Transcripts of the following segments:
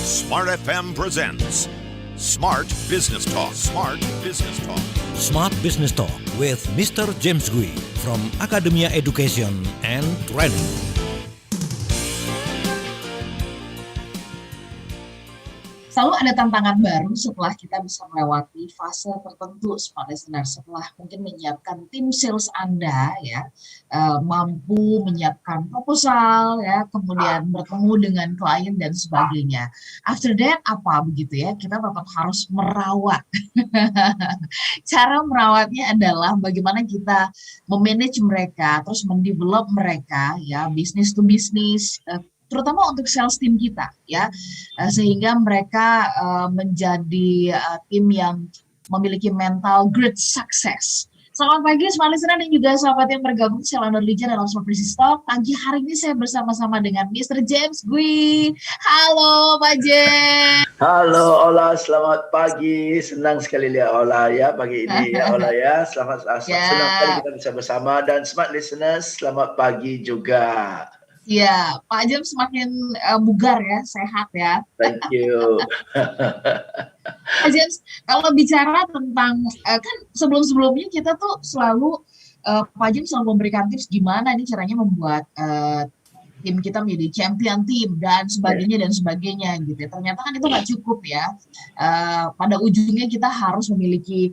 Smart FM presents Smart Business Talk. Smart Business Talk. Smart Business Talk with Mr. James Gui from Academia Education and Training. Selalu ada tantangan baru setelah kita bisa melewati fase tertentu, Smart Listener, setelah mungkin menyiapkan tim sales Anda ya, mampu menyiapkan proposal ya, kemudian bertemu dengan klien dan sebagainya. After that apa begitu ya, kita tetap harus merawat. Cara merawatnya adalah bagaimana kita memanage mereka, terus mendevelop mereka ya, business to business, terutama untuk sales team kita ya, sehingga mereka menjadi tim yang memiliki mental great success. Selamat pagi Smart Listener dan juga sahabat yang bergabung Selangor Liga dalam Smart Business Talk. Pagi hari ini saya bersama-sama dengan Mr. James Gui. Halo Pak James. Halo Ola, selamat pagi. Senang sekali lihat Ola ya pagi ini ya Ola ya. Senang sekali kita bisa bersama, dan Smart Listeners selamat pagi juga. Ya, Pak James semakin bugar ya, sehat ya. Thank you. Pak James, kalau bicara tentang, kan sebelum-sebelumnya kita tuh selalu, Pak James selalu memberikan tips gimana nih caranya membuat tim kita menjadi champion team dan sebagainya gitu ya. Ternyata kan itu nggak cukup ya. Pada ujungnya kita harus memiliki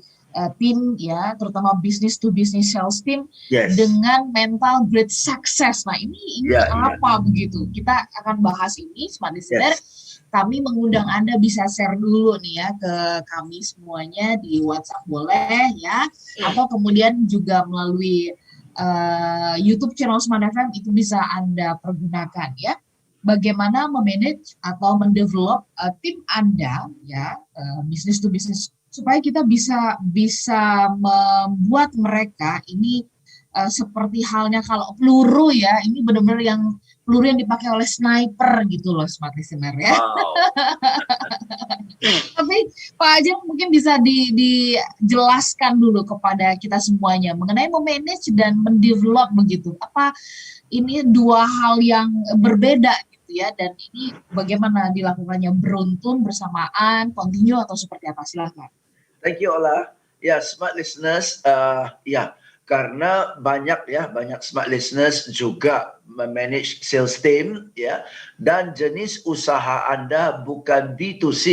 tim ya, terutama business to business sales team dengan mental great success. Nah ini apa begitu? Kita akan bahas ini Smart Listener. Kami mengundang Anda bisa share dulu nih ya ke kami semuanya di WhatsApp boleh ya, atau kemudian juga melalui YouTube channel Smart FM itu bisa Anda pergunakan ya. Bagaimana memanage atau mendevelop tim Anda ya, business to business, supaya kita bisa membuat mereka ini seperti halnya kalau peluru ya, ini benar-benar yang peluru yang dipakai oleh sniper gitu loh Smart Listener ya. Wow. Tapi Pak Ajeng mungkin bisa dijelaskan dulu kepada kita semuanya mengenai memanage dan mendevelop begitu. Apa ini dua hal yang berbeda gitu ya, dan ini bagaimana dilakukannya, beruntun, bersamaan, continue atau seperti apa? Silakan. Thank you Ola. Ya, Smart Listeners, karena banyak Smart Listeners juga memanage sales team ya, dan jenis usaha Anda bukan B2C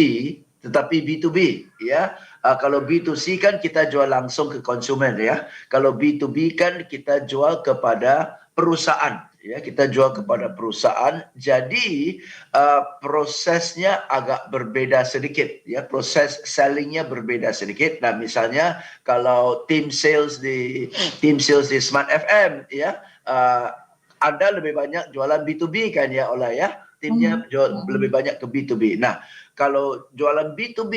tetapi B2B ya. Kalau B2C kan kita jual langsung ke konsumen ya. Kalau B2B kan kita jual kepada perusahaan ya, kita jual kepada perusahaan. Jadi prosesnya agak berbeda sedikit ya, proses sellingnya berbeda sedikit. Nah misalnya kalau tim sales di Smart FM ya, Anda lebih banyak jualan B2B kan ya Ola ya, timnya jual lebih banyak ke B2B. Nah kalau jualan B2B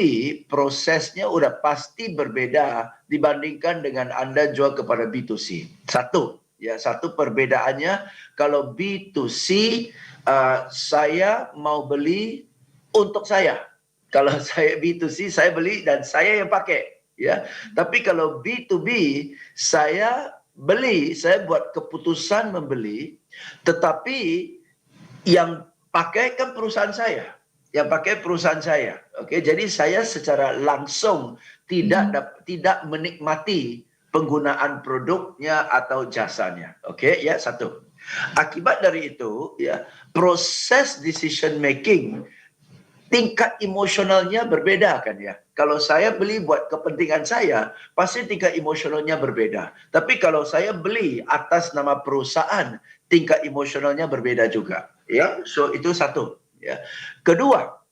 prosesnya udah pasti berbeda dibandingkan dengan Anda jual kepada B2C. Satu perbedaannya, kalau B2C saya mau beli untuk saya. Kalau saya B2C saya beli dan saya yang pakai ya. Tapi kalau B2B saya beli, saya buat keputusan membeli, tetapi yang pakai kan perusahaan saya. Oke, jadi saya secara langsung tidak menikmati penggunaan produknya atau jasanya. Oke, ya satu. Akibat dari itu, ya proses decision making, tingkat emosionalnya berbeda kan ya. Kalau saya beli buat kepentingan saya, pasti tingkat emosionalnya berbeda. Tapi kalau saya beli atas nama perusahaan, tingkat emosionalnya berbeda juga. Ya, so itu satu. Ya. Kedua,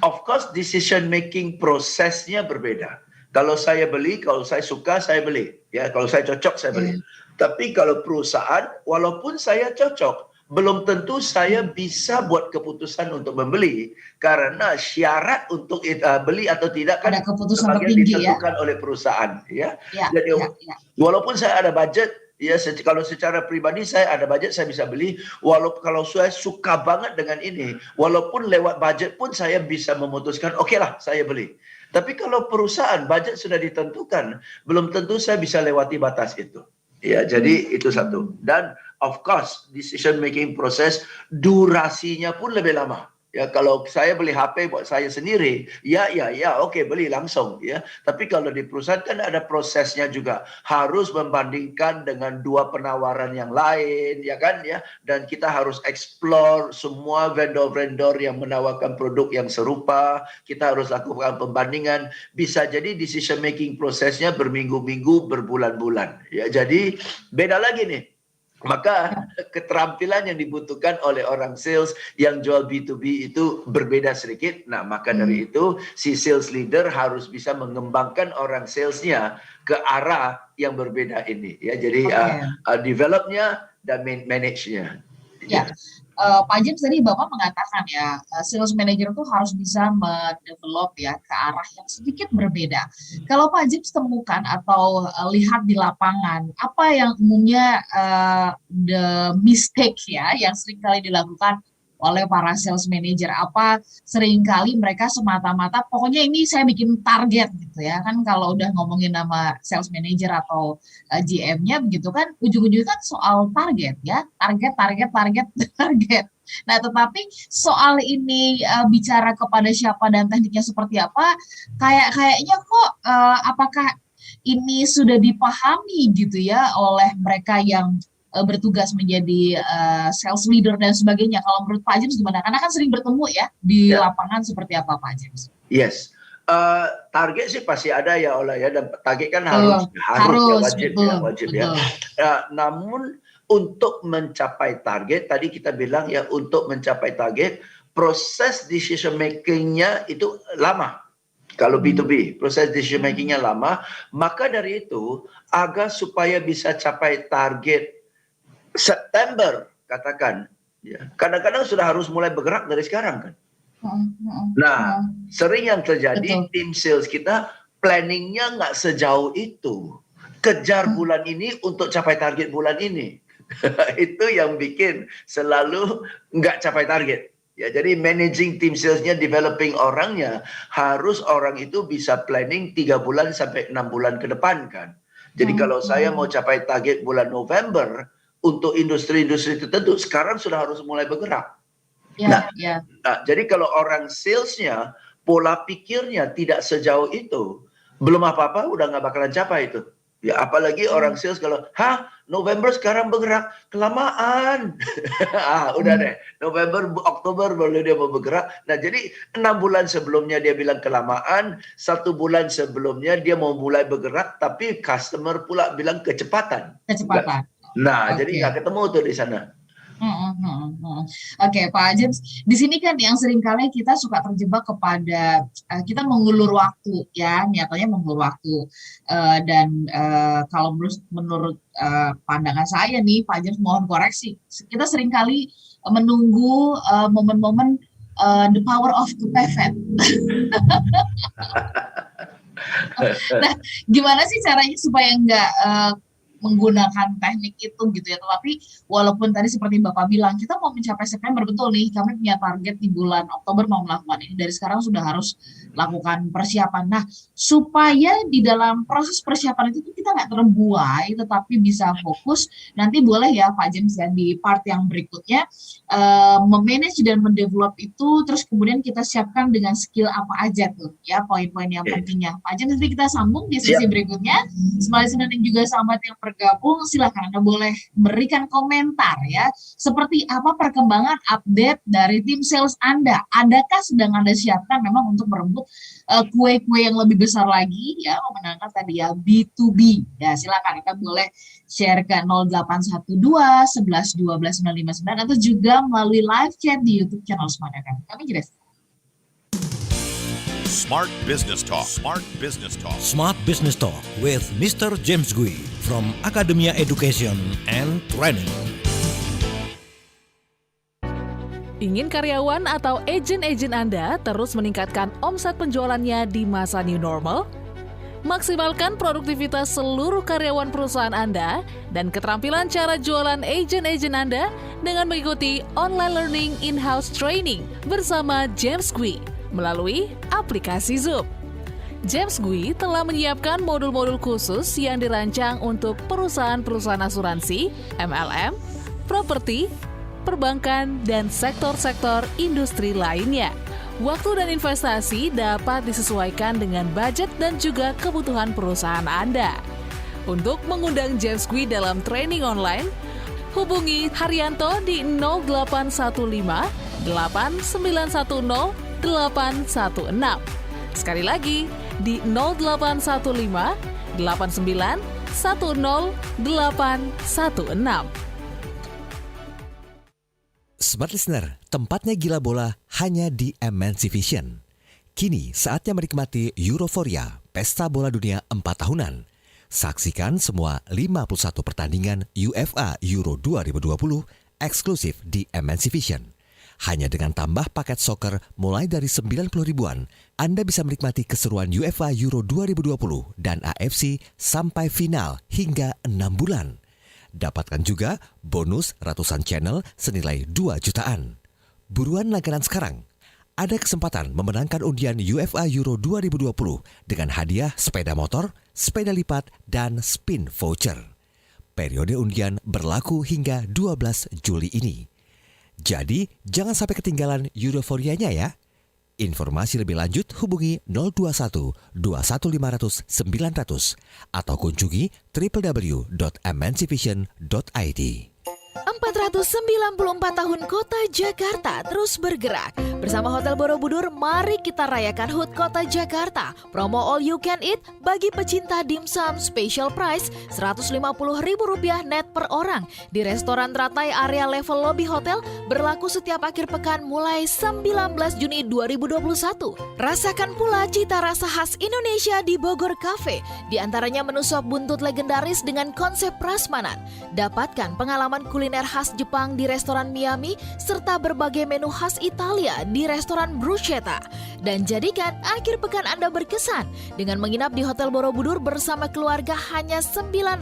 of course decision making prosesnya berbeda. Kalau saya beli, kalau saya suka, saya beli. Ya, kalau saya cocok, saya beli. Tapi kalau perusahaan, walaupun saya cocok, belum tentu saya bisa buat keputusan untuk membeli, karena syarat untuk beli atau tidak kan sebagian ditentukan oleh perusahaan. Ya. Jadi walaupun saya ada budget, ya kalau secara pribadi saya ada budget, saya bisa beli. Walaupun kalau saya suka banget dengan ini, walaupun lewat budget pun saya bisa memutuskan, oke lah saya beli. Tapi kalau perusahaan budget sudah ditentukan, belum tentu saya bisa lewati batas itu. Ya, jadi itu satu. Dan of course decision making proses durasinya pun lebih lama. Ya, kalau saya beli HP buat saya sendiri, ya, oke, beli langsung, ya. Tapi kalau di perusahaan kan ada prosesnya juga, harus membandingkan dengan dua penawaran yang lain, ya kan, ya. Dan kita harus explore semua vendor-vendor yang menawarkan produk yang serupa. Kita harus lakukan pembandingan. Bisa jadi decision making prosesnya berminggu-minggu, berbulan-bulan. Ya, jadi beda lagi nih. Maka keterampilan yang dibutuhkan oleh orang sales yang jual B2B itu berbeda sedikit. Nah, maka dari itu si sales leader harus bisa mengembangkan orang salesnya ke arah yang berbeda ini. Ya, jadi developnya dan manage-nya. Ya, Pak James tadi Bapak mengatakan ya, sales manager itu harus bisa mendevelop ya ke arah yang sedikit berbeda. Kalau Pak James temukan atau lihat di lapangan, apa yang umumnya the mistake ya yang sering kali dilakukan oleh para sales manager? Apa seringkali mereka semata-mata pokoknya ini saya bikin target gitu ya kan, kalau udah ngomongin nama sales manager atau GM-nya begitu kan, ujung-ujungnya kan soal target ya, target. Nah, tetapi soal ini bicara kepada siapa dan tekniknya seperti apa, kayaknya kok apakah ini sudah dipahami gitu ya oleh mereka yang bertugas menjadi sales leader dan sebagainya. Kalau menurut Pak James gimana? Karena kan sering bertemu ya di lapangan, seperti apa Pak James? Yes. Target sih pasti ada ya Ola ya, dan target kan harus ya, wajib ya. Namun untuk mencapai target, tadi kita bilang ya, untuk mencapai target, proses decision makingnya itu lama. Kalau B2B, proses decision makingnya lama. Maka dari itu, agar supaya bisa capai target September, katakan, ya, kadang-kadang sudah harus mulai bergerak dari sekarang kan. Nah, sering yang terjadi, tim sales kita planningnya nggak sejauh itu. Kejar bulan ini untuk capai target bulan ini. Itu yang bikin selalu nggak capai target. Ya, jadi managing tim salesnya, developing orangnya, harus orang itu bisa planning 3 bulan sampai 6 bulan ke depan kan. Jadi kalau saya mau capai target bulan November, untuk industri-industri tertentu sekarang sudah harus mulai bergerak. Nah, jadi kalau orang salesnya pola pikirnya tidak sejauh itu, belum apa-apa udah nggak bakalan capai itu. Ya, apalagi orang sales kalau, November sekarang bergerak, kelamaan. Udah deh, November, Oktober baru dia mau bergerak. Nah, jadi 6 bulan sebelumnya dia bilang kelamaan, 1 bulan sebelumnya dia mau mulai bergerak, tapi customer pula bilang kecepatan. Nah, jadi nggak ketemu tuh di sana. Oke, Pak James, di sini kan yang seringkali kita suka terjebak kepada kita mengulur waktu ya, nyatanya mengulur waktu dan kalau menurut pandangan saya nih, Pak James mohon koreksi, kita seringkali menunggu momen-momen the power of kepepet. Nah, gimana sih caranya supaya nggak menggunakan teknik itu gitu ya, tapi walaupun tadi seperti Bapak bilang kita mau mencapai September, betul nih kami punya target di bulan Oktober mau melakukan ini, dari sekarang sudah harus lakukan persiapan. Nah, supaya di dalam proses persiapan itu kita nggak terbuai tetapi bisa fokus, nanti boleh ya Pak James ya di part yang berikutnya memanage dan mendevelop itu, terus kemudian kita siapkan dengan skill apa aja tuh ya, poin-poin yang pentingnya. Pak James, nanti kita sambung di sesi berikutnya. Semua listener dan juga sahabat yang bergabung, silakan Anda boleh berikan komentar ya, seperti apa perkembangan update dari tim sales Anda. Adakah sedang Anda siapkan memang untuk merebut kue-kue yang lebih besar lagi ya, memenangkan tadi ya B2B ya, silakan kita boleh share ke 0812 11 12 959 atau juga melalui live chat di YouTube channel Smart FM. Kami jelas. Smart Business Talk. Smart Business Talk. Smart Business Talk with Mr. James Gui from Academia Education and Training. Ingin karyawan atau agen-agen Anda terus meningkatkan omset penjualannya di masa new normal? Maksimalkan produktivitas seluruh karyawan perusahaan Anda dan keterampilan cara jualan agen-agen Anda dengan mengikuti online learning in-house training bersama James Gui melalui aplikasi Zoom. James Gui telah menyiapkan modul-modul khusus yang dirancang untuk perusahaan-perusahaan asuransi, MLM, properti, perbankan, dan sektor-sektor industri lainnya. Waktu dan investasi dapat disesuaikan dengan budget dan juga kebutuhan perusahaan Anda. Untuk mengundang James Gui dalam training online, hubungi Haryanto di 0815 8910 816. Sekali lagi di 0815 8910 816. Smart Listener, tempatnya gila bola hanya di MNC Vision. Kini saatnya menikmati Euroforia, pesta bola dunia 4 tahunan. Saksikan semua 51 pertandingan UEFA Euro 2020 eksklusif di MNC Vision. Hanya dengan tambah paket soccer mulai dari 90 ribuan, Anda bisa menikmati keseruan UEFA Euro 2020 dan AFC sampai final hingga 6 bulan. Dapatkan juga bonus ratusan channel senilai 2 jutaan. Buruan langganan sekarang. Ada kesempatan memenangkan undian UEFA Euro 2020 dengan hadiah sepeda motor, sepeda lipat, dan spin voucher. Periode undian berlaku hingga 12 Juli ini. Jadi, jangan sampai ketinggalan euforianya ya. Informasi lebih lanjut hubungi 021 21500 900 atau kunjungi www.mncvision.id. 494 tahun Kota Jakarta terus bergerak. Bersama Hotel Borobudur, mari kita rayakan HUT Kota Jakarta. Promo all you can eat bagi pecinta dimsum special price Rp150.000 net per orang di restoran teratai area level lobby hotel, berlaku setiap akhir pekan mulai 19 Juni 2021. Rasakan pula cita rasa khas Indonesia di Bogor Cafe, di antaranya menu sop buntut legendaris dengan konsep prasmanan. Dapatkan pengalaman kuliner khas Jepang di restoran Miami, serta berbagai menu khas Italia di restoran Bruschetta. Dan jadikan akhir pekan Anda berkesan dengan menginap di Hotel Borobudur bersama keluarga hanya 900.000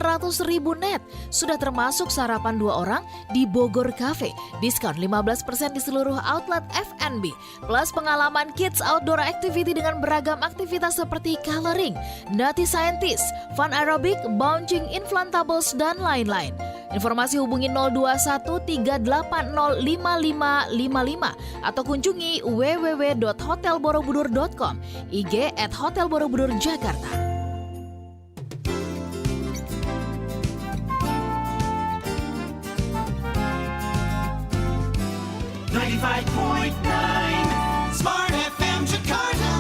net. Sudah termasuk sarapan 2 orang di Bogor Cafe. Diskon 15% di seluruh outlet F&B. Plus pengalaman kids outdoor activity dengan beragam aktivitas seperti coloring, nutty scientist, fun aerobic, bouncing inflatables, dan lain-lain. Informasi hubungi 021 380 5555 atau kunjungi www.hotelborobudur.com, IG @hotelborobudur Jakarta. Smart FM Jakarta.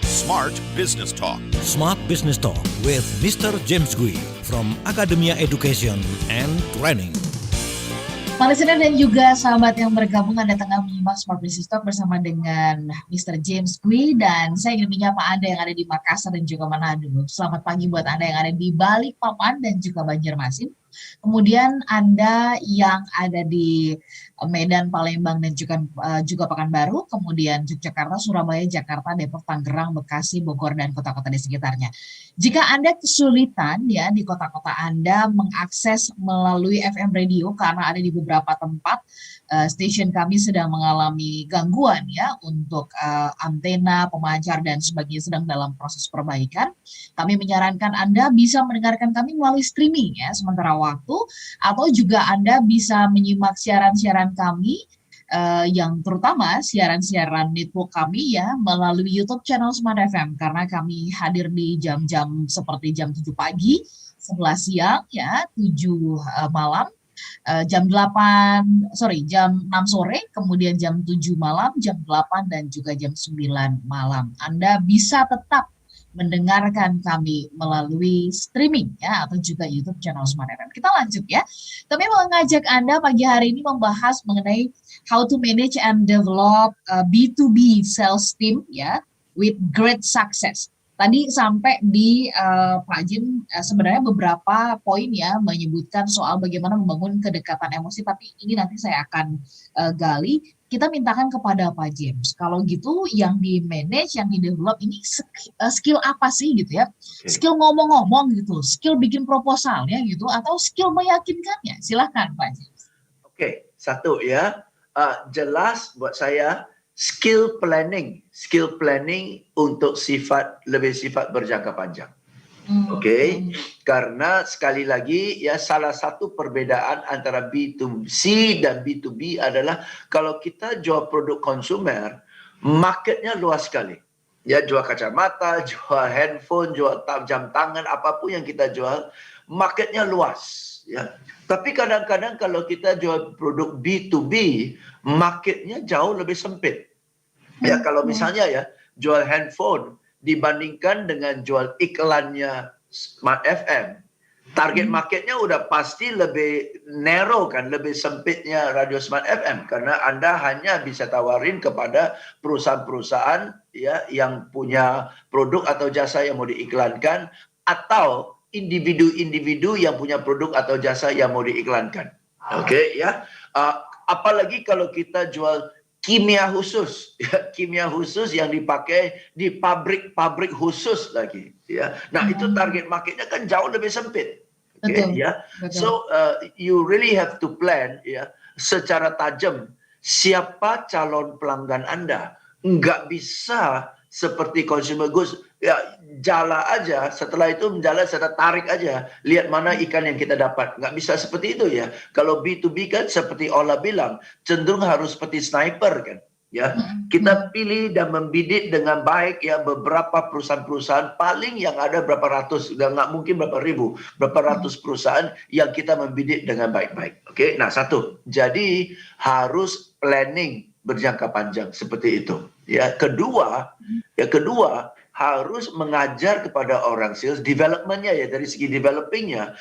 Smart Business Talk. Smart Business Talk with Mr. James Gui from Academia Education and Training. Para listener dan juga sahabat yang bergabung, Anda tengah menyimak Smart Business Talk bersama dengan Mr. James Gui, dan saya ingin menyapa Anda yang ada di Makassar dan juga Manado. Selamat pagi buat Anda yang ada di Balikpapan dan juga Banjarmasin. Kemudian Anda yang ada di Medan, Palembang, dan juga Pekanbaru, kemudian Yogyakarta, Surabaya, Jakarta, Depok, Tangerang, Bekasi, Bogor, dan kota-kota di sekitarnya. Jika Anda kesulitan ya di kota-kota Anda mengakses melalui FM radio karena ada di beberapa tempat stasiun kami sedang mengalami gangguan ya untuk antena, pemancar, dan sebagainya sedang dalam proses perbaikan, kami menyarankan Anda bisa mendengarkan kami melalui streaming ya sementara waktu, atau juga Anda bisa menyimak siaran-siaran kami yang terutama siaran-siaran network kami ya melalui YouTube channel Smart FM, karena kami hadir di jam-jam seperti jam 7 pagi, 11 siang ya, 7 malam, jam 6 sore, kemudian jam 7 malam, jam 8 dan juga jam 9 malam. Anda bisa tetap mendengarkan kami melalui streaming ya atau juga YouTube channel Smart FM. Kita lanjut ya. Kami mau ngajak Anda pagi hari ini membahas mengenai how to manage and develop B2B sales team ya with great success. Tadi sampai di Pak Jim sebenarnya beberapa poin ya menyebutkan soal bagaimana membangun kedekatan emosi, tapi ini nanti saya akan gali. Kita mintakan kepada Pak James, kalau gitu yang di manage, yang di develop ini skill apa sih gitu ya? Okay. Skill ngomong-ngomong gitu, skill bikin proposalnya gitu, atau skill meyakinkannya? Silahkan Pak James. Oke, satu ya, jelas buat saya skill planning untuk lebih sifat berjangka panjang. Oke, karena sekali lagi ya salah satu perbedaan antara B2C dan B2B adalah kalau kita jual produk konsumer, marketnya luas sekali. Ya, jual kacamata, jual handphone, jual jam tangan, apapun yang kita jual, marketnya luas. Ya, tapi kadang-kadang kalau kita jual produk B2B, marketnya jauh lebih sempit. Ya, kalau misalnya ya jual handphone dibandingkan dengan jual iklannya Smart FM, target marketnya udah pasti lebih narrow kan, lebih sempitnya radio Smart FM karena Anda hanya bisa tawarin kepada perusahaan-perusahaan ya yang punya produk atau jasa yang mau diiklankan atau individu-individu yang punya produk atau jasa yang mau diiklankan. Oke, ya. Apalagi kalau kita jual kimia khusus, ya, kimia khusus yang dipakai di pabrik-pabrik khusus lagi, ya. Nah, itu target marketnya kan jauh lebih sempit. Okay, ya. So you really have to plan ya secara tajam siapa calon pelanggan Anda. Nggak bisa seperti consumer goods ya jala aja, setelah itu menjala setelah tarik aja, lihat mana ikan yang kita dapat. Nggak bisa seperti itu ya. Kalau B2B kan seperti Ola bilang, cenderung harus seperti sniper kan. Ya, kita pilih dan membidik dengan baik ya beberapa perusahaan-perusahaan, paling yang ada berapa ratus, udah nggak mungkin berapa ribu, berapa ratus perusahaan yang kita membidik dengan baik-baik. Oke, nah satu, jadi harus planning berjangka panjang seperti itu. Ya, kedua harus mengajar kepada orang sales developmentnya ya dari segi developingnya,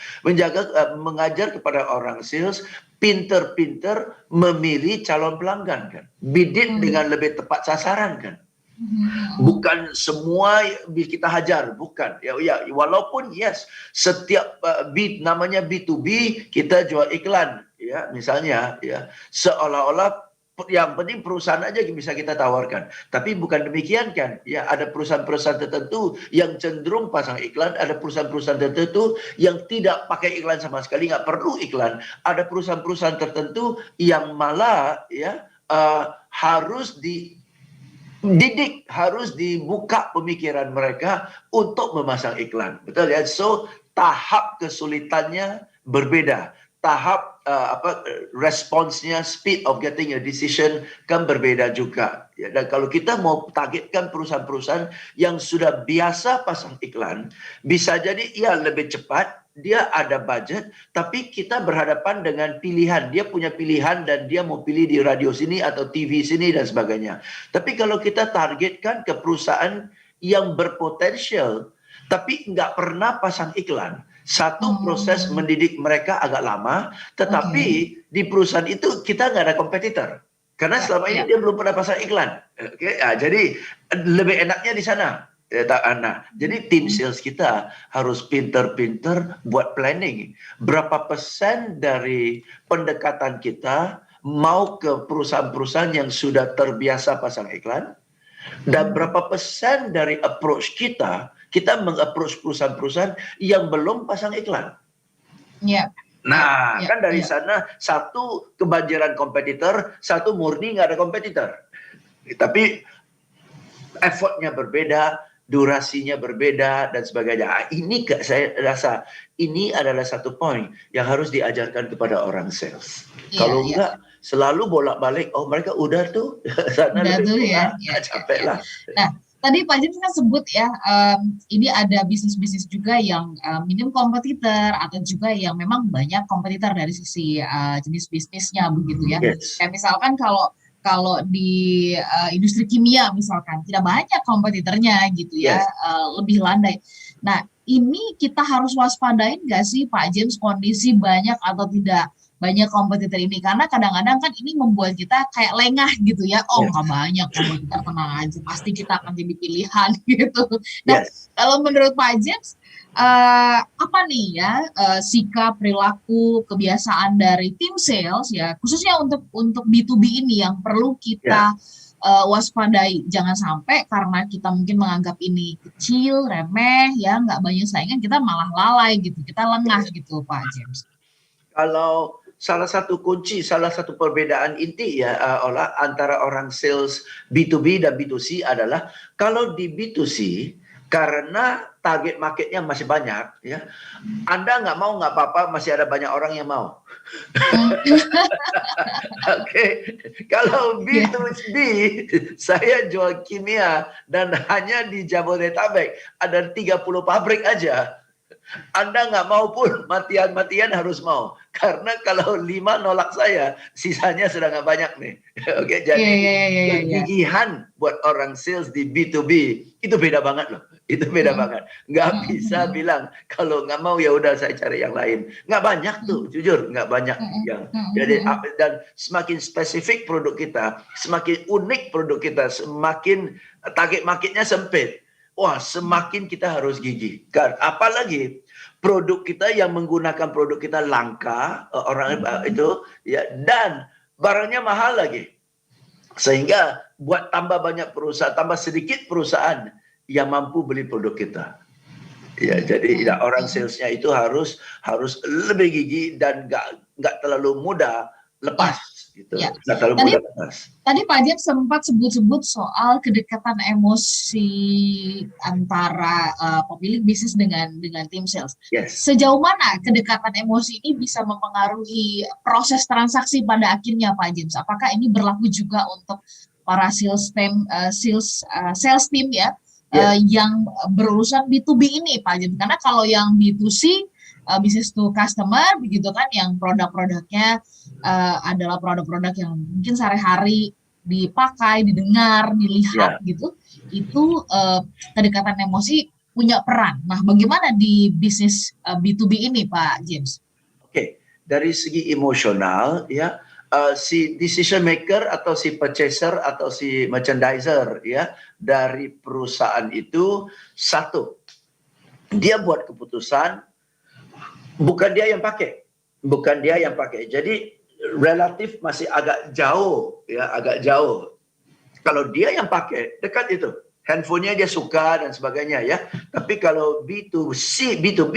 mengajar kepada orang sales pinter-pinter memilih calon pelanggan kan, bidik dengan lebih tepat sasaran kan. Bukan semua kita hajar, bukan. Ya, walaupun yes, setiap namanya B2B kita jual iklan, ya misalnya, ya seolah-olah yang penting perusahaan aja bisa kita tawarkan. Tapi bukan demikian kan. Ya, ada perusahaan-perusahaan tertentu yang cenderung pasang iklan, ada perusahaan-perusahaan tertentu yang tidak pakai iklan sama sekali, nggak perlu iklan. Ada perusahaan-perusahaan tertentu yang malah ya harus dididik, harus dibuka pemikiran mereka untuk memasang iklan. Betul ya? So, tahap kesulitannya berbeda. Tahap responsnya, speed of getting a decision kan berbeda juga. Ya, dan kalau kita mau targetkan perusahaan-perusahaan yang sudah biasa pasang iklan, bisa jadi ya lebih cepat, dia ada budget, tapi kita berhadapan dengan pilihan. Dia punya pilihan dan dia mau pilih di radio sini atau TV sini dan sebagainya. Tapi kalau kita targetkan ke perusahaan yang berpotensial, tapi nggak pernah pasang iklan, satu proses mendidik mereka agak lama, tetapi di perusahaan itu kita nggak ada kompetitor. Karena selama ini dia belum pernah pasang iklan. Okay? Ya, jadi lebih enaknya di sana. Nah, jadi tim sales kita harus pinter-pinter buat planning. Berapa persen dari pendekatan kita mau ke perusahaan-perusahaan yang sudah terbiasa pasang iklan, dan berapa persen dari approach kita meng-approach perusahaan-perusahaan yang belum pasang iklan. Ya. Nah, kan dari sana satu kebanjiran kompetitor, satu murni nggak ada kompetitor. Tapi effortnya berbeda, durasinya berbeda dan sebagainya. Ini saya rasa ini adalah satu poin yang harus diajarkan kepada orang sales. Kalau enggak selalu bolak-balik, oh mereka udah tuh sana udah lebih capek lah. Nah, tadi Pak James kan sebut ya, ini ada bisnis-bisnis juga yang minim kompetitor atau juga yang memang banyak kompetitor dari sisi jenis bisnisnya begitu ya. Kayak misalkan kalau di industri kimia misalkan tidak banyak kompetitornya gitu ya, lebih landai. Nah, ini kita harus waspadain nggak sih Pak James kondisi banyak atau tidak banyak kompetitor ini, karena kadang-kadang kan ini membuat kita kayak lengah gitu ya, nggak banyak kompetitor, tenang aja pasti kita akan jadi pilihan gitu. Nah, kalau menurut Pak James apa nih ya sikap, perilaku, kebiasaan dari tim sales ya khususnya untuk B2B ini yang perlu kita waspadai, jangan sampai karena kita mungkin menganggap ini kecil, remeh ya, nggak banyak saingan, kita malah lalai gitu, kita lengah gitu Pak James. Kalau salah satu kunci, salah satu perbedaan inti ya antara orang sales B2B dan B2C adalah kalau di B2C Karena target marketnya masih banyak, ya. Anda nggak mau nggak apa-apa, masih ada banyak orang yang mau. Oke, kalau B2B, saya jual kimia dan hanya di Jabodetabek ada 30 pabrik aja. Anda nggak mau pun matian-matian harus mau. Karena kalau 5 nolak saya, sisanya sudah nggak banyak nih. Oke, jadi kegigihan buat orang sales di B2B itu beda banget loh. Itu beda banget. Nggak bisa bilang kalau nggak mau ya udah saya cari yang lain. Nggak banyak tuh, jujur nggak banyak yang. Jadi dan semakin spesifik produk kita, semakin unik produk kita, semakin target marketnya sempit. Wah, semakin kita harus gigih. Apalagi produk kita yang menggunakan produk kita langka, orang itu ya, dan barangnya mahal lagi. Sehingga buat tambah banyak perusahaan, tambah sedikit perusahaan yang mampu beli produk kita. Ya, jadi orang salesnya itu harus lebih gigih dan nggak terlalu mudah lepas. Gitu. Ya. Tadi Pak James sempat sebut-sebut soal kedekatan emosi antara pemilik bisnis dengan tim sales. Yes. Sejauh mana kedekatan emosi ini bisa mempengaruhi proses transaksi pada akhirnya, Pak James? Apakah ini berlaku juga untuk para sales team ya, yang berurusan B2B ini, Pak James? Karena kalau yang B2C business to customer begitu kan, yang produk-produknya adalah produk-produk yang mungkin sehari-hari dipakai, didengar, dilihat gitu, itu kedekatan emosi punya peran. Nah, bagaimana di bisnis B2B ini, Pak James? Oke, dari segi emosional ya, si decision maker atau si purchaser atau si merchandiser ya dari perusahaan itu, satu, dia buat keputusan. Bukan dia yang pakai. Jadi relatif masih agak jauh, ya, agak jauh. Kalau dia yang pakai, dekat itu. Handphonenya dia suka dan sebagainya, ya. Tapi kalau B2B,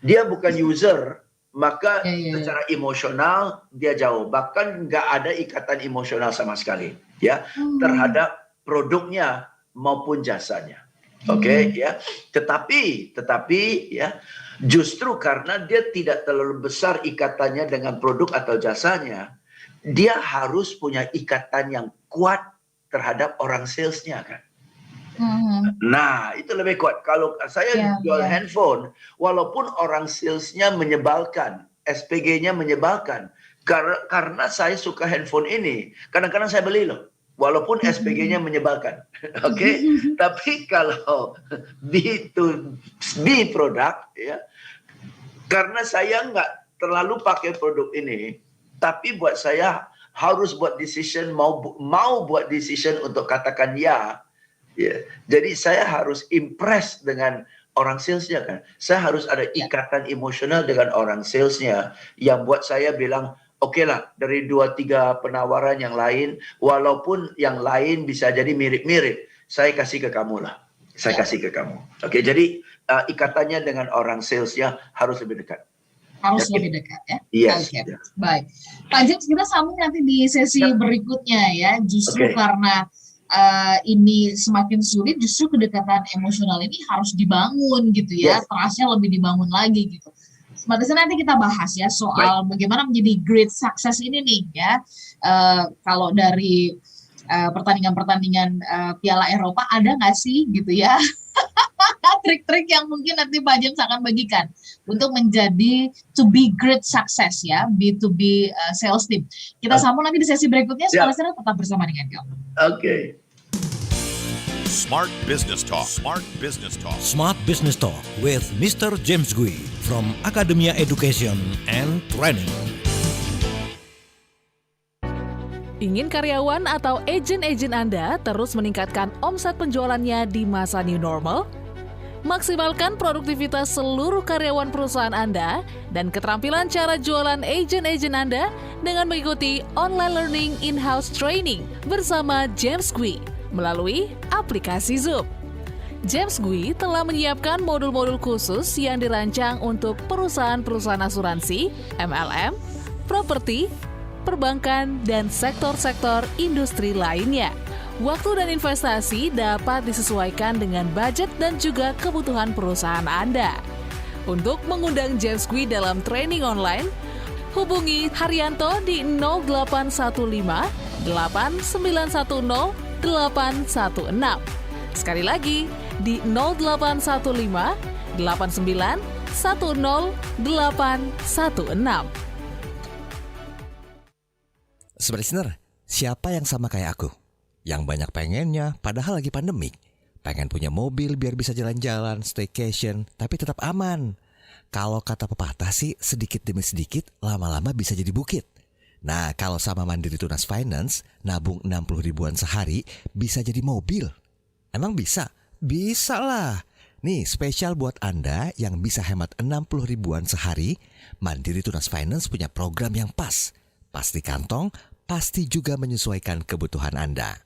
dia bukan user, maka secara emosional dia jauh. Bahkan nggak ada ikatan emosional sama sekali, ya, terhadap produknya maupun jasanya. Oke, ya. Tetapi ya, justru karena dia tidak terlalu besar ikatannya dengan produk atau jasanya, dia harus punya ikatan yang kuat terhadap orang salesnya kan. Nah, itu lebih kuat. Kalau saya jual handphone, walaupun orang salesnya menyebalkan, SPG-nya menyebalkan, karena saya suka handphone ini, kadang-kadang saya beli loh. Walaupun SPG-nya menyebalkan, oke. Tapi kalau B2B produk, ya, karena saya nggak terlalu pakai produk ini, tapi buat saya harus buat decision, mau buat decision untuk katakan ya. Jadi saya harus impress dengan orang salesnya kan. Saya harus ada ikatan emosional dengan orang salesnya yang buat saya bilang, oke lah, dari 2-3 penawaran yang lain, walaupun yang lain bisa jadi mirip-mirip, saya kasih ke kamu lah. Saya kasih ke kamu. Oke, jadi ikatannya dengan orang salesnya harus lebih dekat. Harus lebih dekat ya? Yes. Okay. Baik. Pak James, kita sambung nanti di sesi berikutnya ya. Justru karena ini semakin sulit, justru kedekatan emosional ini harus dibangun gitu ya. Trust-nya lebih dibangun lagi gitu. Sebenarnya nanti kita bahas ya soal bagaimana menjadi great success ini nih ya. Kalau dari pertandingan-pertandingan Piala Eropa ada nggak sih gitu ya trik-trik yang mungkin nanti Pak James akan bagikan untuk menjadi to be great success ya B2B sales team. Kita sambung nanti di sesi berikutnya. Sekarang tetap bersama dengan kami. Oke. Smart Business Talk. Smart Business Talk. Smart Business Talk with Mr. James Gui from Academia Education and Training. Ingin karyawan atau agen-agen Anda terus meningkatkan omset penjualannya di masa new normal? Maksimalkan produktivitas seluruh karyawan perusahaan Anda dan keterampilan cara jualan agen-agen Anda dengan mengikuti online learning in-house training bersama James Gui melalui aplikasi Zoom. James Gui telah menyiapkan modul-modul khusus yang dirancang untuk perusahaan-perusahaan asuransi, MLM, properti, perbankan, dan sektor-sektor industri lainnya Waktu dan investasi dapat disesuaikan dengan budget dan juga kebutuhan perusahaan Anda. Untuk mengundang James Gui dalam training online, hubungi Haryanto di 0815 8910 816. Sekali lagi di 0815 8910 816. Sobat listener, siapa yang sama kayak aku? Yang banyak pengennya padahal lagi pandemik. Pengen punya mobil biar bisa jalan-jalan, staycation, tapi tetap aman. Kalau kata pepatah sih, sedikit demi sedikit, lama-lama bisa jadi bukit. Nah, kalau sama Mandiri Tunas Finance, nabung 60 ribuan sehari bisa jadi mobil. Emang bisa? Bisa lah. Nih, spesial buat Anda yang bisa hemat 60 ribuan sehari, Mandiri Tunas Finance punya program yang pas. Pasti kantong, pasti juga menyesuaikan kebutuhan Anda.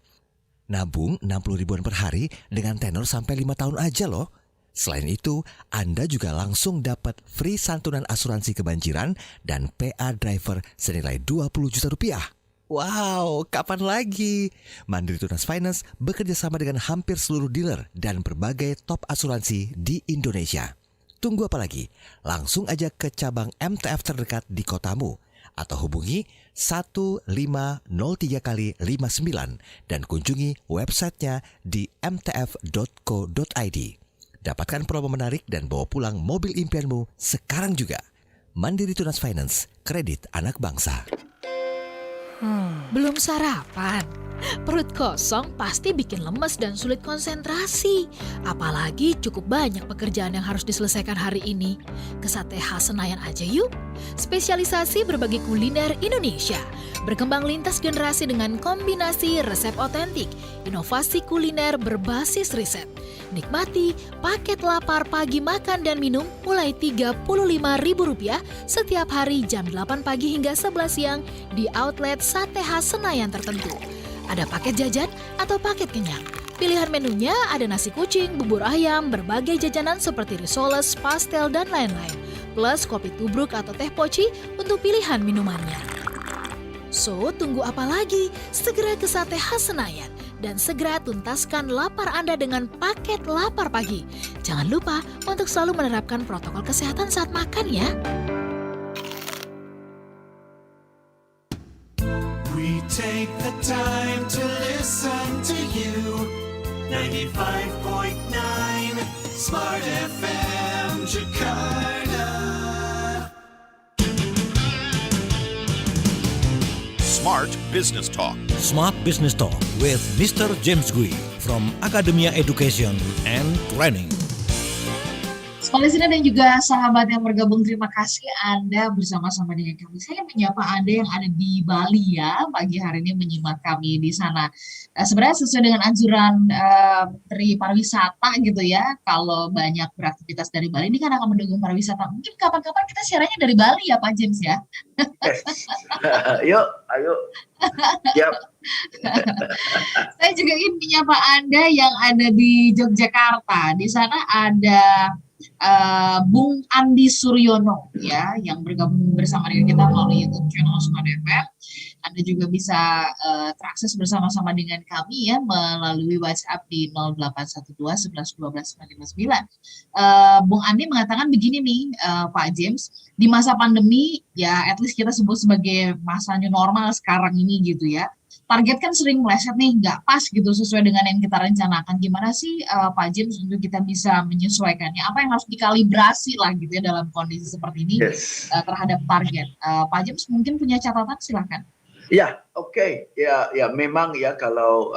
Nabung 60 ribuan per hari dengan tenor sampai 5 tahun aja loh. Selain itu, Anda juga langsung dapat free santunan asuransi kebanjiran dan PA driver senilai 20 juta rupiah. Wow, kapan lagi? Mandiri Tunas Finance bekerja sama dengan hampir seluruh dealer dan berbagai top asuransi di Indonesia. Tunggu apa lagi? Langsung aja ke cabang MTF terdekat di kotamu atau hubungi 1503x59 dan kunjungi websitenya di mtf.co.id. Dapatkan promo menarik dan bawa pulang mobil impianmu sekarang juga. Mandiri Tunas Finance, kredit anak bangsa. Belum sarapan? Perut kosong pasti bikin lemes dan sulit konsentrasi. Apalagi cukup banyak pekerjaan yang harus diselesaikan hari ini. Ke Sate Khas Senayan aja yuk. Spesialisasi berbagai kuliner Indonesia. Berkembang lintas generasi dengan kombinasi resep otentik, inovasi kuliner berbasis riset. Nikmati paket lapar pagi makan dan minum mulai Rp35.000 setiap hari jam 8 pagi hingga 11 siang di outlet Sate Khas Senayan tertentu. Ada paket jajan atau paket kenyang. Pilihan menunya ada nasi kucing, bubur ayam, berbagai jajanan seperti risoles, pastel, dan lain-lain. Plus kopi tubruk atau teh poci untuk pilihan minumannya. So, tunggu apa lagi? Segera ke Sate Khas Senayan dan segera tuntaskan lapar Anda dengan paket lapar pagi. Jangan lupa untuk selalu menerapkan protokol kesehatan saat makan ya. We take the time to listen to you. 95.9 Smart FM Jakarta. Smart Business Talk. Smart Business Talk with Mr. James Gui from Academia Education and Training. Listener dan juga sahabat yang bergabung, terima kasih Anda bersama-sama dengan kami. Saya menyapa Anda yang ada di Bali ya, pagi hari ini menyimak kami di sana. Sebenarnya sesuai dengan anjuran Menteri Pariwisata gitu ya, kalau banyak beraktivitas dari Bali, ini kan akan mendukung pariwisata. Mungkin kapan-kapan kita siarannya dari Bali ya Pak James ya? Yuk, ayo. Yap. Saya juga ingin menyapa Anda yang ada di Yogyakarta. Di sana ada Bung Andi Suryono ya yang bergabung bersama dengan kita melalui YouTube channel Smart FM. Anda juga bisa terakses bersama-sama dengan kami ya melalui WhatsApp di 0812 11 12 959. Bung Andi mengatakan begini nih Pak James, di masa pandemi ya at least kita sebut sebagai masa new normal sekarang ini gitu ya. Target kan sering meleset nih, nggak pas gitu sesuai dengan yang kita rencanakan. Gimana sih Pak James untuk kita bisa menyesuaikannya? Apa yang harus dikalibrasi lah gitu ya dalam kondisi seperti ini terhadap target? Pak James mungkin punya catatan, silakan. Ya, oke. Ya, memang ya kalau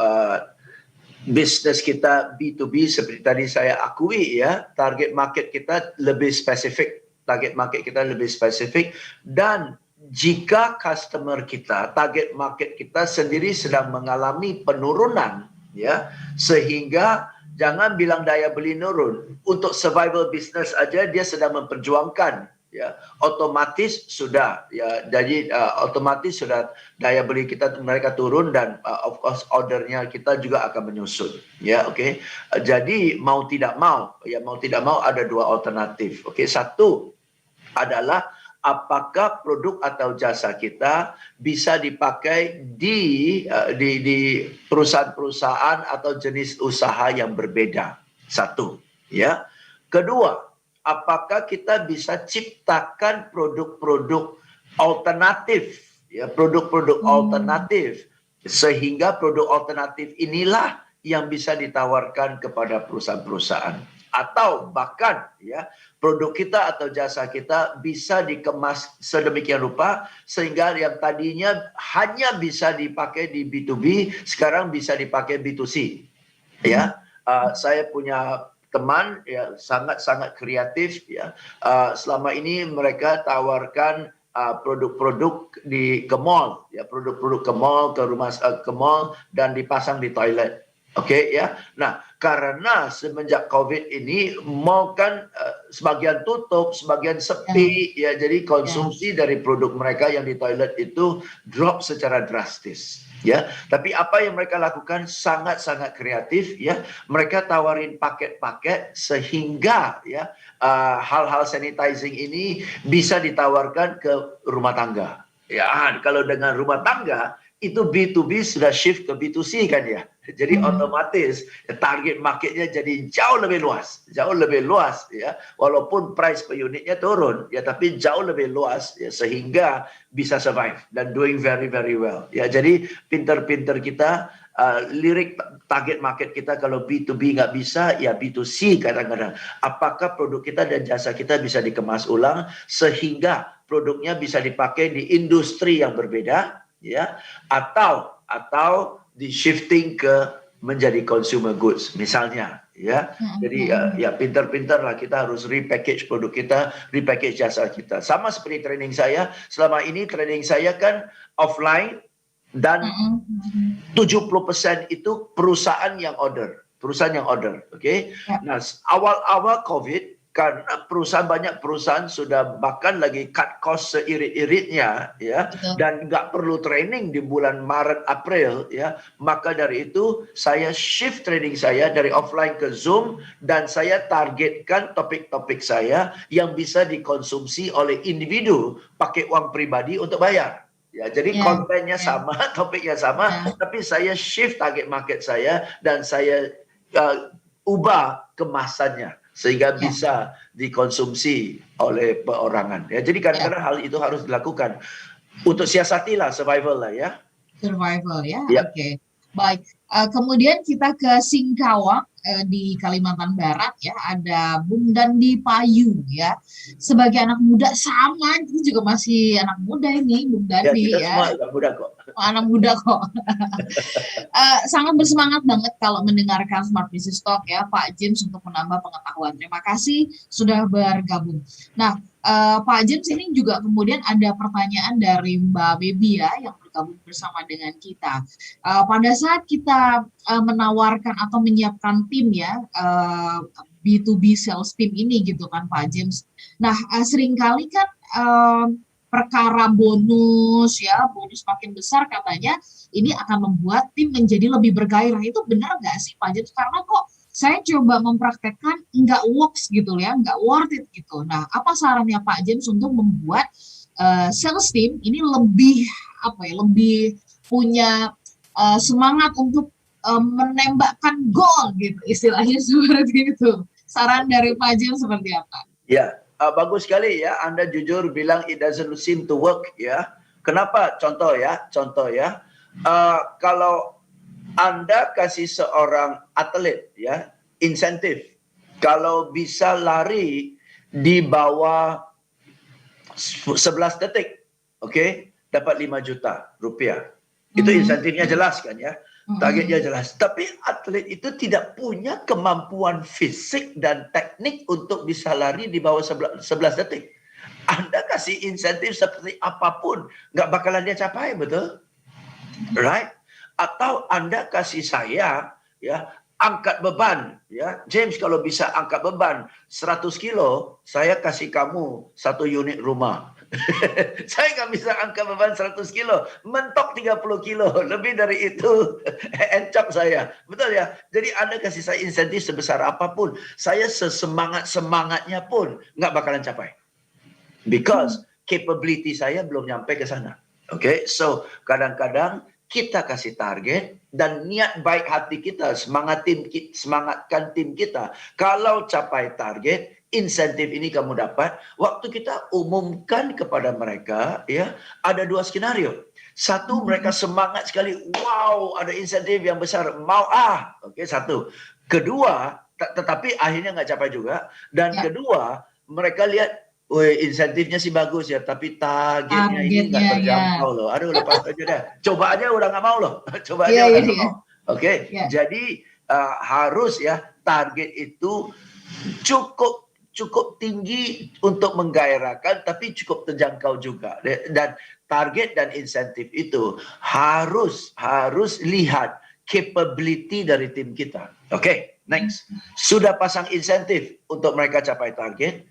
bisnis kita B2B seperti tadi saya akui ya, target market kita lebih spesifik. Dan jika customer kita, target market kita sendiri sedang mengalami penurunan, ya, sehingga jangan bilang daya beli nurun. Untuk survival business aja dia sedang memperjuangkan, ya, otomatis sudah, ya, jadi otomatis sudah daya beli kita mereka turun dan of course ordernya kita juga akan menyusut, ya, oke. Jadi mau tidak mau ada dua alternatif, oke. Satu adalah apakah produk atau jasa kita bisa dipakai di perusahaan-perusahaan atau jenis usaha yang berbeda. Satu, ya. Kedua, apakah kita bisa ciptakan produk-produk alternatif, ya, produk-produk alternatif, sehingga produk alternatif inilah yang bisa ditawarkan kepada perusahaan-perusahaan. Atau bahkan, ya, produk kita atau jasa kita bisa dikemas sedemikian rupa sehingga yang tadinya hanya bisa dipakai di B2B sekarang bisa dipakai B2C. Ya, saya punya teman ya sangat-sangat kreatif ya. Selama ini mereka tawarkan produk-produk ke mall, ya, produk-produk ke mall, ke mall dan dipasang di toilet. Oke, ya. Nah, karena semenjak COVID ini mall kan sebagian tutup, sebagian sepi, ya. Jadi konsumsi dari produk mereka yang di toilet itu drop secara drastis, ya. Tapi apa yang mereka lakukan sangat-sangat kreatif, ya. Mereka tawarin paket-paket sehingga, ya, hal-hal sanitizing ini bisa ditawarkan ke rumah tangga. Ya, kalau dengan rumah tangga itu B2B sudah shift ke B2C kan ya. Jadi otomatis target marketnya jadi jauh lebih luas ya. Walaupun price per unitnya turun ya, tapi jauh lebih luas ya, sehingga bisa survive dan doing very very well. Ya, jadi pinter-pinter kita lirik target market kita kalau B2B nggak bisa ya B2C kadang-kadang. Apakah produk kita dan jasa kita bisa dikemas ulang sehingga produknya bisa dipakai di industri yang berbeda ya, atau di shifting ke menjadi consumer goods misalnya ya. Jadi ya pintar-pintar lah kita harus repackage produk kita, repackage jasa kita. Sama seperti training saya, selama ini training saya kan offline dan 70% itu perusahaan yang order, oke. Nah, awal-awal COVID karena banyak perusahaan sudah bahkan lagi cut cost seirit-iritnya ya. Betul. Dan nggak perlu training di bulan Maret April ya, maka dari itu saya shift training saya dari offline ke Zoom dan saya targetkan topik-topik saya yang bisa dikonsumsi oleh individu pakai uang pribadi untuk bayar. Ya, jadi kontennya sama, topiknya sama, tapi saya shift target market saya dan saya ubah kemasannya sehingga bisa dikonsumsi oleh perorangan. Ya, jadi kadang-kadang hal itu harus dilakukan untuk siasatilah survival lah ya. Survival ya, oke. Baik, kemudian kita ke Singkawang di Kalimantan Barat ya, ada Bung Dandi Payu ya. Sebagai anak muda sama, itu juga masih anak muda ini Bung Dandi ya. Kita semua anak muda kok. Anak muda kok. Sangat bersemangat banget kalau mendengarkan Smart Business Talk ya Pak James untuk menambah pengetahuan. Terima kasih sudah bergabung. Nah, Pak James ini juga kemudian ada pertanyaan dari Mbak Baby ya yang bergabung bersama dengan kita. Pada saat kita menawarkan atau menyiapkan tim ya, B2B sales team ini gitu kan Pak James. Nah, seringkali kan perkara bonus ya, bonus makin besar katanya ini akan membuat tim menjadi lebih bergairah. Itu benar nggak sih Pak James? Karena kok saya coba mempraktekkan nggak works gitu ya, nggak worth it gitu. Nah, apa sarannya Pak James untuk membuat sales team ini lebih lebih punya semangat untuk menembakkan gol gitu, istilahnya seperti itu. Saran dari Pak James seperti apa? Ya, bagus sekali ya. Anda jujur bilang it doesn't seem to work ya. Kenapa? Contoh ya. Kalau Anda kasih seorang atlet ya insentif, kalau bisa lari di bawah 11 detik, oke, dapat 5 juta rupiah. Itu insentifnya jelas kan ya. Targetnya jelas. Tapi atlet itu tidak punya kemampuan fisik dan teknik untuk bisa lari di bawah 11 detik. Anda kasih insentif seperti apapun, nggak bakalan dia capai, betul? Right? Atau Anda kasih saya, ya, angkat beban, ya. James kalau bisa angkat beban 100 kilo, saya kasih kamu 1 unit rumah. Saya nggak bisa angkat beban 100 kilo, mentok 30 kilo, lebih dari itu encok saya, betul ya? Jadi Anda kasih saya insentif sebesar apapun, saya sesemangat-semangatnya pun nggak bakalan capai. Because capability saya belum nyampe ke sana. Oke, so kadang-kadang kita kasih target dan niat baik hati kita, semangatkan tim kita. Kalau capai target, insentif ini kamu dapat. Waktu kita umumkan kepada mereka, ya, ada 2 skenario. Satu, mereka semangat sekali, wow, ada insentif yang besar, mau oke, satu. Kedua, tetapi akhirnya nggak capai juga. Dan kedua, mereka lihat, insentifnya sih bagus ya, tapi targetnya ini nggak terjangkau loh. Aduh, lepas aja dah. Coba aja udah nggak mau loh. Coba aja udah nggak mau. Oke, jadi harus ya target itu cukup tinggi untuk menggairahkan, tapi cukup terjangkau juga. Dan target dan insentif itu harus lihat capability dari tim kita. Oke, next. Sudah pasang insentif untuk mereka capai target.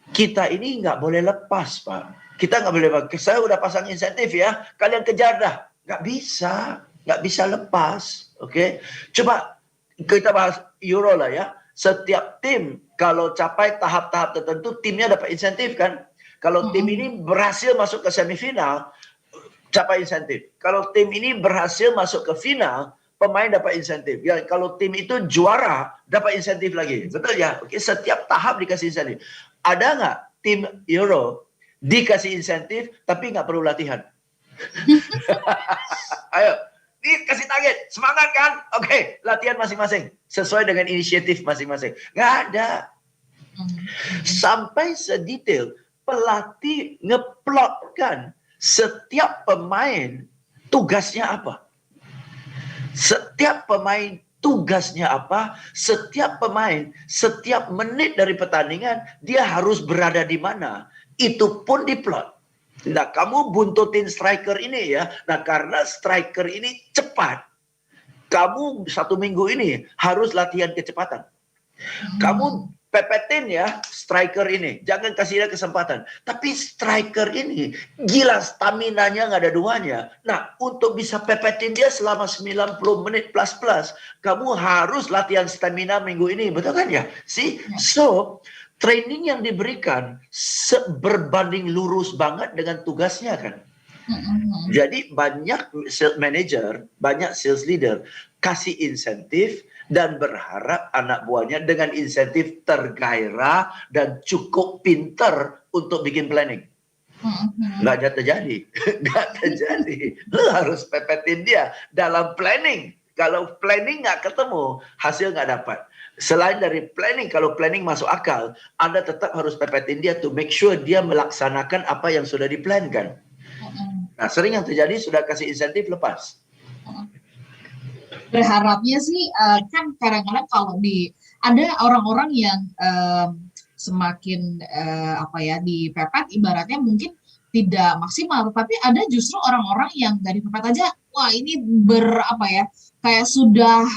Kita ini nggak boleh lepas, Pak. Kita nggak boleh, saya udah pasang insentif ya, kalian kejar dah. Nggak bisa lepas. Oke, coba kita bahas Euro lah ya. Setiap tim kalau capai tahap-tahap tertentu, timnya dapat insentif kan. Kalau tim ini berhasil masuk ke semifinal, capai insentif. Kalau tim ini berhasil masuk ke final, pemain dapat insentif. Ya, kalau tim itu juara, dapat insentif lagi. Betul ya? Oke, setiap tahap dikasih insentif. Ada nggak tim Euro dikasih insentif tapi nggak perlu latihan? Ayo, ini kasih target, semangat kan? Oke, latihan masing-masing sesuai dengan inisiatif masing-masing. Nggak ada. Sampai sedetail pelatih ngeplotkan setiap pemain tugasnya apa. Setiap pemain tugasnya apa, setiap pemain, setiap menit dari pertandingan, dia harus berada di mana. Itu pun diplot. Nah, kamu buntutin striker ini ya. Nah, karena striker ini cepat, kamu 1 minggu ini harus latihan kecepatan. Kamu pepetin ya striker ini, jangan kasih dia kesempatan. Tapi striker ini gila, staminanya nggak ada duanya. Nah, untuk bisa pepetin dia selama 90 menit plus, kamu harus latihan stamina minggu ini, betul kan ya? So training yang diberikan berbanding lurus banget dengan tugasnya kan. Jadi banyak sales manager, banyak sales leader kasih insentif dan berharap anak buahnya dengan insentif tergairah dan cukup pinter untuk bikin planning. Nggak terjadi. Nggak terjadi. Lu harus pepetin dia dalam planning. Kalau planning nggak ketemu, hasil nggak dapat. Selain dari planning, kalau planning masuk akal, Anda tetap harus pepetin dia to make sure dia melaksanakan apa yang sudah diplankan. Nah, sering yang terjadi sudah kasih insentif lepas. Berharapnya sih kan kadang-kadang kalau ada orang-orang yang semakin dipepet, ibaratnya mungkin tidak maksimal, tapi ada justru orang-orang yang dari pepet aja, wah ini kayak sudah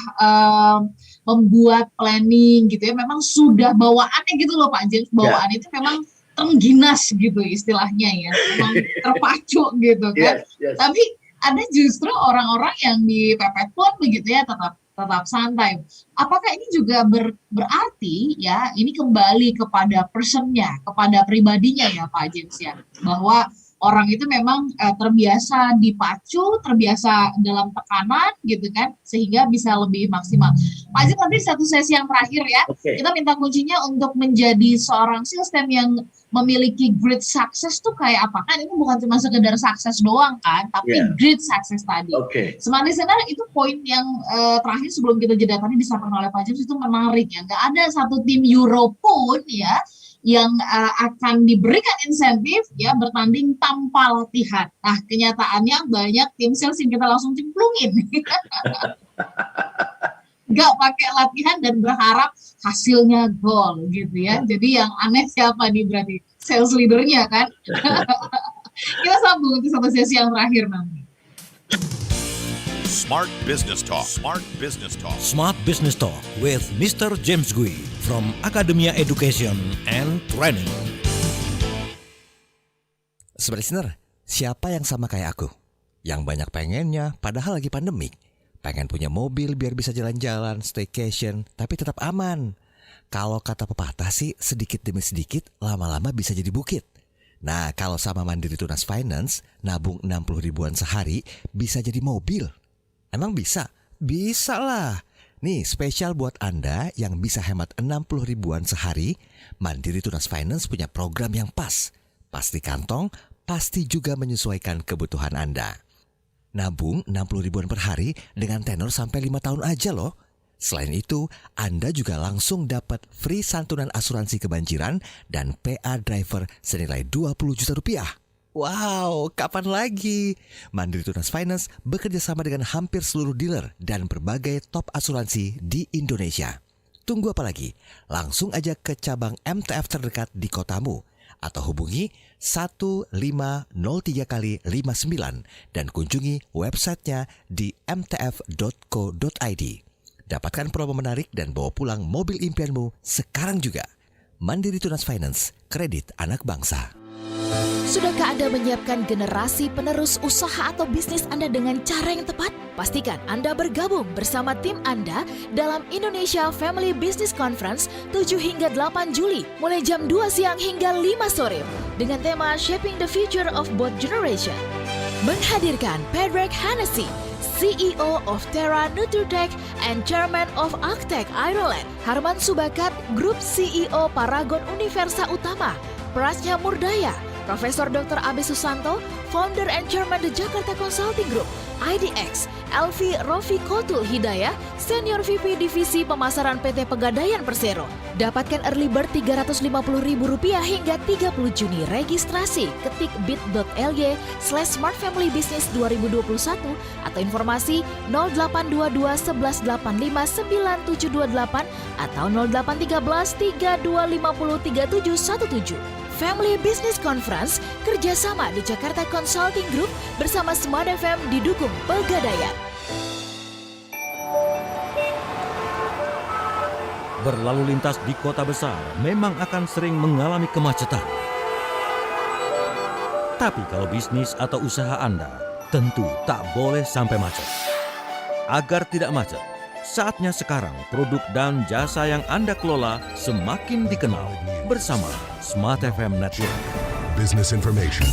membuat planning gitu ya, memang sudah bawaannya gitu loh Pak James, bawaan itu memang terengginas gitu istilahnya ya, memang terpacu gitu kan. Yes. Tapi ada justru orang-orang yang dipepet pun begitu ya tetap santai. Apakah ini juga berarti ya ini kembali kepada personnya, kepada pribadinya ya Pak James ya, bahwa orang itu memang terbiasa dipacu, terbiasa dalam tekanan gitu kan, sehingga bisa lebih maksimal. Pak James, nanti satu sesi yang terakhir ya, kita minta kuncinya untuk menjadi seorang salesman yang memiliki great success tuh kayak apa? Kan ini bukan cuma sekedar sukses doang kan, tapi great success tadi. Smart listener, itu poin yang terakhir sebelum kita jeda tadi disampaikan oleh Pak James itu menarik ya. Nggak ada satu tim Euro pun ya yang akan diberikan insentif ya bertanding tanpa latihan. Nah, kenyataannya banyak tim sales yang kita langsung cemplungin. Nggak pakai latihan dan berharap hasilnya gol gitu ya. Jadi yang aneh siapa nih berarti? Sales leadernya kan? Kita sambung untuk satu sesi yang terakhir nanti. Smart Business Talk. Smart Business Talk. Smart Business Talk with Mr. James Gui from Academia Education and Training. Sobat listener, siapa yang sama kayak aku? Yang banyak pengennya padahal lagi pandemik. Pengen punya mobil biar bisa jalan-jalan, staycation, tapi tetap aman. Kalau kata pepatah sih, sedikit demi sedikit lama-lama bisa jadi bukit. Nah, kalau sama Mandiri Tunas Finance, nabung 60 ribuan sehari bisa jadi mobil. Emang bisa? Bisa lah. Nih, spesial buat Anda yang bisa hemat 60 ribuan sehari, Mandiri Tunas Finance punya program yang pas. Pasti kantong, pasti juga menyesuaikan kebutuhan Anda. Nabung 60 ribuan per hari dengan tenor sampai 5 tahun aja loh. Selain itu, Anda juga langsung dapat free santunan asuransi kebanjiran dan PA driver senilai 20 juta rupiah. Wow, kapan lagi? Mandiri Tunas Finance bekerja sama dengan hampir seluruh dealer dan berbagai top asuransi di Indonesia. Tunggu apa lagi? Langsung aja ke cabang MTF terdekat di kotamu atau hubungi 1503x59 dan kunjungi websitenya di mtf.co.id. Dapatkan promo menarik dan bawa pulang mobil impianmu sekarang juga. Mandiri Tunas Finance, kredit anak bangsa. Sudahkah Anda menyiapkan generasi penerus usaha atau bisnis Anda dengan cara yang tepat? Pastikan Anda bergabung bersama tim Anda dalam Indonesia Family Business Conference 7 hingga 8 Juli mulai jam 2 siang hingga 5 sore dengan tema Shaping the Future of Both Generation. Menghadirkan Padraig Hennessy, CEO of Terra Nutrtech and Chairman of Actech Ireland, Harman Subakat, Group CEO Paragon Universa Utama, Prasnya Murdaya, Profesor Dr. Abe Susanto, Founder and Chairman The Jakarta Consulting Group, IDX, Elvi Rofi Kotul Hidayah, Senior VP Divisi Pemasaran PT Pegadaian Persero. Dapatkan early bird Rp350.000 hingga 30 Juni registrasi. Ketik bit.ly/smartfamilybusiness 2021 atau informasi 0822 1185 9728 atau 0813 3250 3717. Family Business Conference kerjasama di Jakarta Consulting Group bersama Smart FM didukung Pegadaian. Berlalu lintas di kota besar memang akan sering mengalami kemacetan. Tapi kalau bisnis atau usaha Anda tentu tak boleh sampai macet. Agar tidak macet, saatnya sekarang produk dan jasa yang Anda kelola semakin dikenal bersama Smart FM Network. Business information,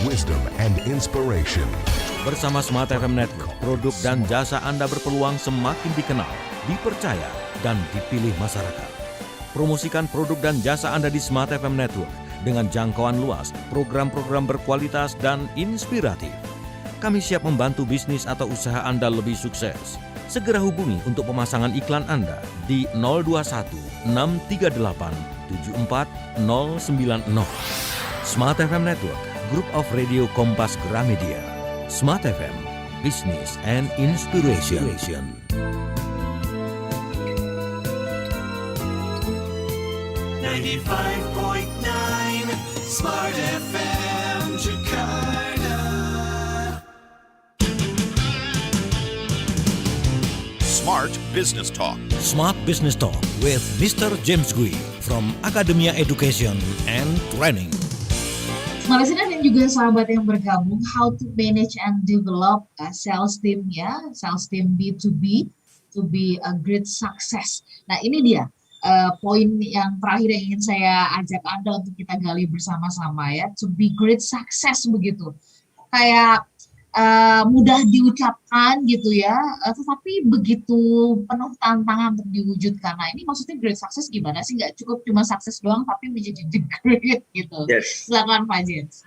wisdom and inspiration. Bersama Smart FM Network, produk dan jasa Anda berpeluang semakin dikenal, dipercaya, dan dipilih masyarakat. Promosikan produk dan jasa Anda di Smart FM Network dengan jangkauan luas, program-program berkualitas dan inspiratif. Kami siap membantu bisnis atau usaha Anda lebih sukses. Segera hubungi untuk pemasangan iklan Anda di 021 638 74090. Smart FM Network, Group of Radio Kompas Gramedia. Smart FM, Business and Inspiration. Smart FM Jakarta. Smart Business Talk. Smart Business Talk with Mr. James Gui from Academia Education and Training. Smart listener dan juga sahabat yang bergabung, how to manage and develop a sales team ya, sales team B2B to be a great success. Nah ini dia poin yang terakhir yang ingin saya ajak Anda untuk kita gali bersama-sama ya, to be great success begitu. Kayak mudah diucapkan gitu ya, tetapi begitu penuh tantangan untuk diwujudkan. Nah ini maksudnya great success gimana sih? Nggak cukup cuma sukses doang, tapi menjadi the great gitu. Yes. Silakan Pak James.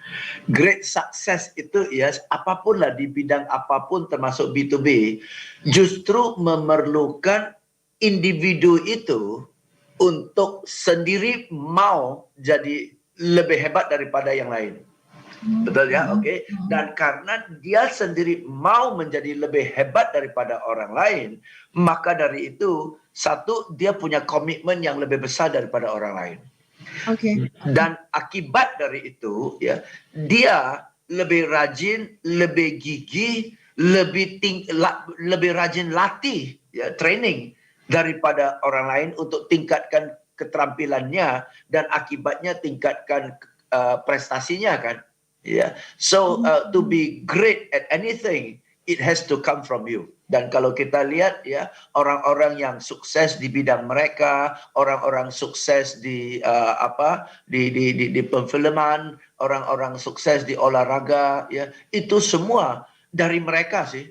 Great success itu ya apapun lah di bidang apapun termasuk B2B justru memerlukan individu itu untuk sendiri mau jadi lebih hebat daripada yang lain. Betul ya, oke. Dan karena dia sendiri mau menjadi lebih hebat daripada orang lain, maka dari itu satu dia punya komitmen yang lebih besar daripada orang lain. Oke. Dan akibat dari itu ya dia lebih rajin, lebih gigih, lebih rajin latih ya training daripada orang lain untuk tingkatkan keterampilannya dan akibatnya tingkatkan prestasinya kan. Yeah. So to be great at anything it has to come from you. Dan kalau kita lihat ya, orang-orang yang sukses di bidang mereka, orang-orang sukses di di perfilman, orang-orang sukses di olahraga ya, itu semua dari mereka sih.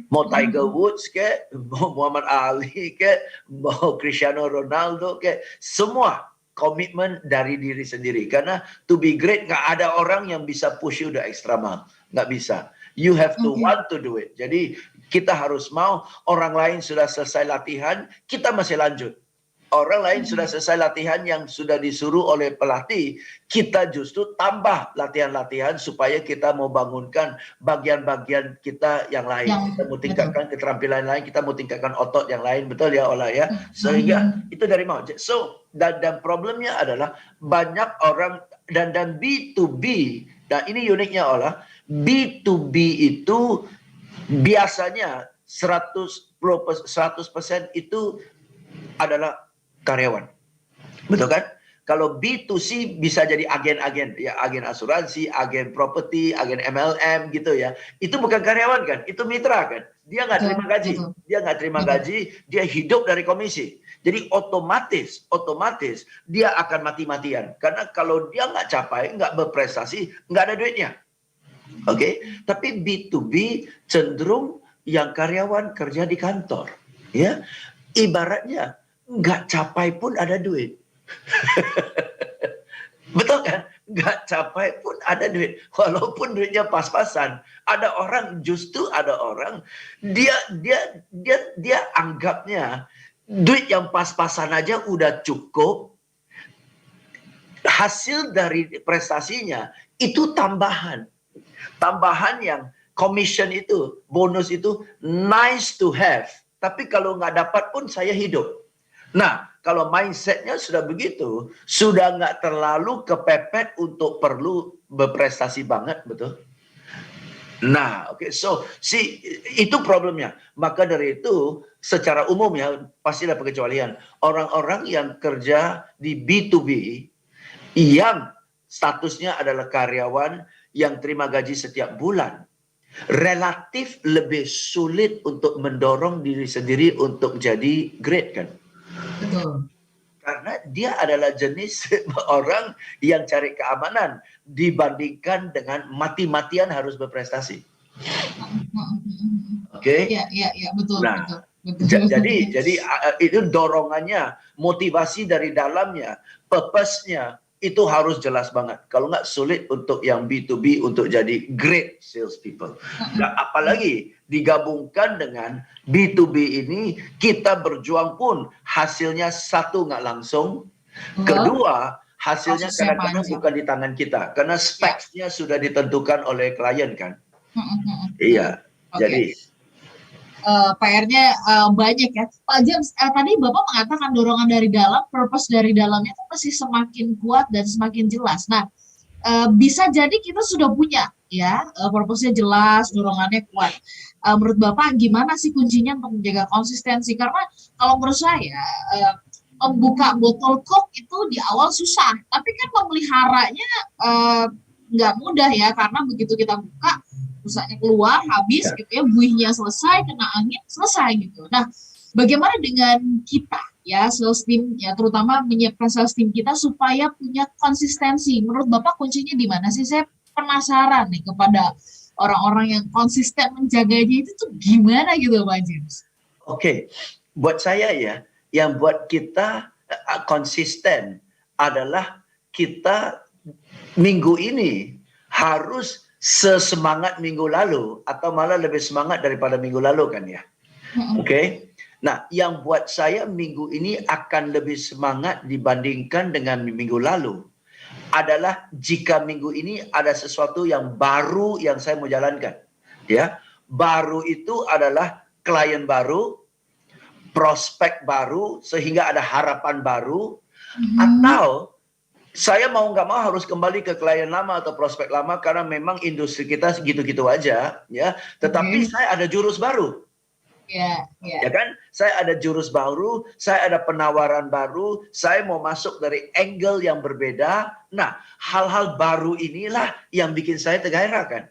Mau Tiger Woods ke, mau Muhammad Ali ke, mau Cristiano Ronaldo ke, semua komitmen dari diri sendiri. Karena to be great, nggak ada orang yang bisa push you the extra mile. Nggak bisa. You have to want to do it. Jadi kita harus mau. Orang lain sudah selesai latihan, kita masih lanjut. Orang lain sudah selesai latihan yang sudah disuruh oleh pelatih, kita justru tambah latihan-latihan supaya kita mau bangunkan bagian-bagian kita yang lain. Kita mau tingkatkan keterampilan lain, kita mau tingkatkan otot yang lain, betul ya Ola ya. Sehingga itu dari mau. So dan problemnya adalah banyak orang dan B2B, dan ini uniknya Ola, B2B itu biasanya 100% itu adalah karyawan. Betul kan? Kalau B2C bisa jadi agen-agen, ya agen asuransi, agen properti, agen MLM gitu ya. Itu bukan karyawan kan? Itu mitra kan? Dia nggak terima gaji. Dia nggak terima gaji, dia hidup dari komisi. Jadi otomatis dia akan mati-matian. Karena kalau dia nggak capai, nggak berprestasi, nggak ada duitnya. Oke, tapi B2B cenderung yang karyawan kerja di kantor, ya ibaratnya nggak capai pun ada duit, betul kan? Nggak capai pun ada duit, walaupun duitnya pas-pasan. Ada orang dia anggapnya duit yang pas-pasan aja udah cukup. Hasil dari prestasinya itu tambahan yang commission itu, bonus itu nice to have. Tapi kalau nggak dapat pun saya hidup. Nah, kalau mindsetnya sudah begitu, sudah nggak terlalu kepepet untuk perlu berprestasi banget, betul? Nah, oke, so itu problemnya. Maka dari itu, secara umum ya, pasti ada pengecualian. Orang-orang yang kerja di B2B, yang statusnya adalah karyawan, yang terima gaji setiap bulan, relatif lebih sulit untuk mendorong diri sendiri untuk jadi great kan? Betul. Karena dia adalah jenis orang yang cari keamanan dibandingkan dengan mati-matian harus berprestasi. Oke? Iya, betul, Nah, betul. Jadi itu dorongannya, motivasi dari dalamnya, purpose-nya, itu harus jelas banget. Kalau nggak sulit untuk yang B2B untuk jadi great sales people. Nah, apalagi digabungkan dengan B2B ini, kita berjuang pun hasilnya satu nggak langsung. Kedua, hasilnya kadang-kadang bukan di tangan kita. Karena specs-nya sudah ditentukan oleh klien kan. Iya, jadi PR-nya banyak ya. Pak James, tadi Bapak mengatakan dorongan dari dalam, purpose dari dalamnya itu masih semakin kuat dan semakin jelas. Nah, bisa jadi kita sudah punya ya, purpose-nya jelas, dorongannya kuat. Menurut Bapak gimana sih kuncinya untuk menjaga konsistensi? Karena kalau menurut saya, membuka botol Coke itu di awal susah, tapi kan memeliharanya nggak mudah ya, karena begitu kita buka, rusaknya keluar, habis gitu ya, buihnya selesai, kena angin, selesai gitu. Nah, bagaimana dengan kita ya, sales team ya, terutama menyiapkan sales team kita supaya punya konsistensi? Menurut Bapak kuncinya di mana sih? Saya penasaran nih kepada orang-orang yang konsisten menjaganya itu tuh gimana gitu Pak James? Oke, buat saya ya, yang buat kita konsisten adalah kita minggu ini harus sesemangat minggu lalu atau malah lebih semangat daripada minggu lalu kan ya. Oke. Nah, yang buat saya minggu ini akan lebih semangat dibandingkan dengan minggu lalu adalah jika minggu ini ada sesuatu yang baru yang saya mau jalankan. Ya. Baru itu adalah klien baru, prospek baru, sehingga ada harapan baru, atau saya mau nggak mau harus kembali ke klien lama atau prospek lama karena memang industri kita gitu-gitu aja, ya. Tetapi saya ada jurus baru, ya kan? Saya ada jurus baru, saya ada penawaran baru, saya mau masuk dari angle yang berbeda. Nah, hal-hal baru inilah yang bikin saya tergairah kan.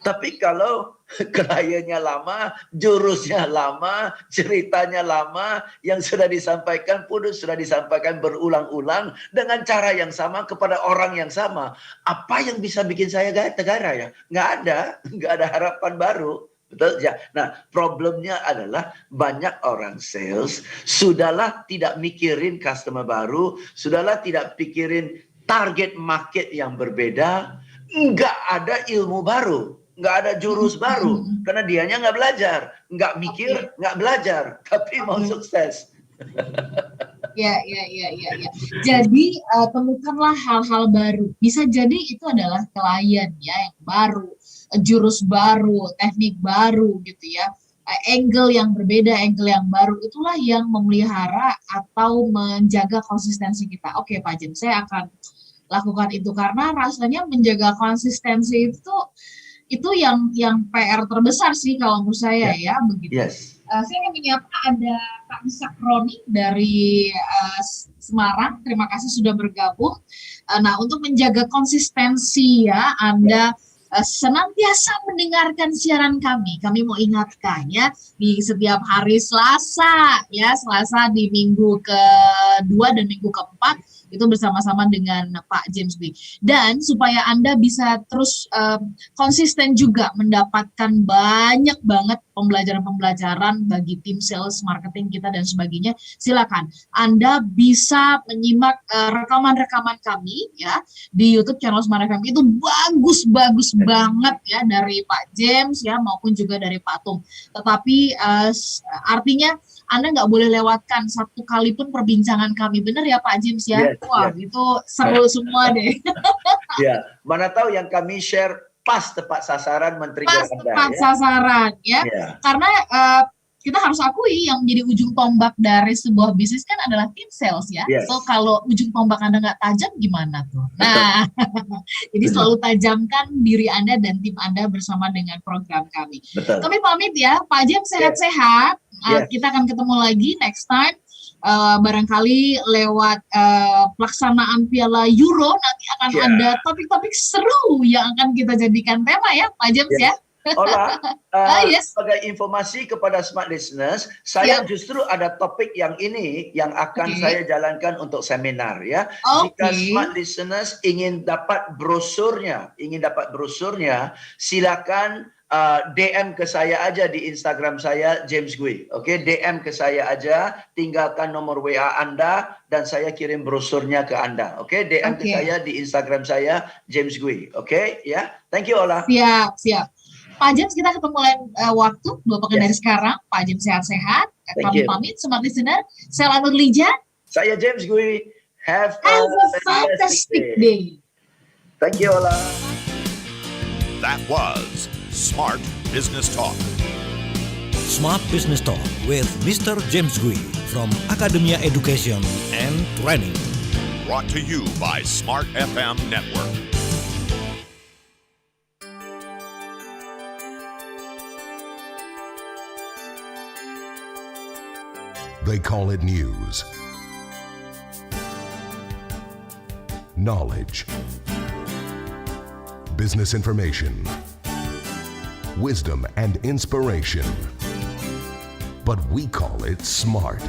Tapi kalau kliennya lama, jurusnya lama, ceritanya lama, yang sudah disampaikan pun sudah disampaikan berulang-ulang dengan cara yang sama kepada orang yang sama. Apa yang bisa bikin saya tegara ya? Nggak ada harapan baru. Betul ya. Nah, problemnya adalah banyak orang sales sudahlah tidak mikirin customer baru, sudahlah tidak pikirin target market yang berbeda, nggak ada ilmu baru, nggak ada jurus baru, karena dianya nggak belajar, nggak mikir, nggak belajar, tapi mau sukses. Ya. Jadi temukanlah hal-hal baru. Bisa jadi itu adalah klien ya yang baru, jurus baru, teknik baru gitu ya. Angle yang berbeda, angle yang baru, itulah yang memelihara atau menjaga konsistensi kita. Oke Pak James, saya akan lakukan itu karena rasanya menjaga konsistensi itu yang PR terbesar sih kalau menurut saya ya begitu. Yes. Saya ingin menyapa ada Pak Sakroni dari Semarang. Terima kasih sudah bergabung. Nah, untuk menjaga konsistensi ya, Anda senantiasa mendengarkan siaran kami. Kami mau ingatkan ya, di setiap hari Selasa ya, Selasa di minggu kedua dan minggu keempat itu bersama-sama dengan Pak James Gui. Dan supaya Anda bisa terus konsisten juga mendapatkan banyak banget pembelajaran-pembelajaran bagi tim sales, marketing kita dan sebagainya, silakan Anda bisa menyimak rekaman-rekaman kami ya di YouTube channel Smart FM. Itu bagus banget ya dari Pak James ya maupun juga dari Pak Tum. Tetapi artinya Anda nggak boleh lewatkan satu kali pun perbincangan kami, benar ya Pak James ya? Yes, Wah, yes. itu seru semua deh. Ya, mana tahu yang kami share pas tepat sasaran men-trigger Pas Anda tepat ya. sasaran ya. Ya. Karena kita harus akui yang menjadi ujung tombak dari sebuah bisnis kan adalah tim sales ya. Yes. So kalau ujung tombak Anda nggak tajam gimana tuh? Nah, jadi selalu tajamkan diri Anda dan tim Anda bersama dengan program kami. Betul. Kami pamit ya, Pak James sehat-sehat. Yes. Kita akan ketemu lagi next time. Barangkali lewat pelaksanaan Piala Euro nanti akan ada topik-topik seru yang akan kita jadikan tema ya, Pak James ya. Olah, Yes. sebagai informasi kepada smart listeners, saya justru ada topik yang ini yang akan saya jalankan untuk seminar ya. Jika smart listeners ingin dapat brosurnya, silakan DM ke saya aja di Instagram saya James Gui. Oke, DM ke saya aja, tinggalkan nomor WA Anda dan saya kirim brosurnya ke Anda. Oke, DM ke saya di Instagram saya James Gui. Oke, ya. Thank you Ola. Siap. Pak James, kita ketemu lain waktu 2 pekan dari sekarang. Pak James sehat-sehat. Kami pamit, smart listener. Saya Lanur Lija. Saya James Gui. Have a fantastic day. Thank you Ola. That was Smart Business Talk. Smart Business Talk with Mr. James Gui from Academia Education and Training. Brought to you by Smart FM Network. They call it news, knowledge, business information, wisdom and inspiration. But we call it smart.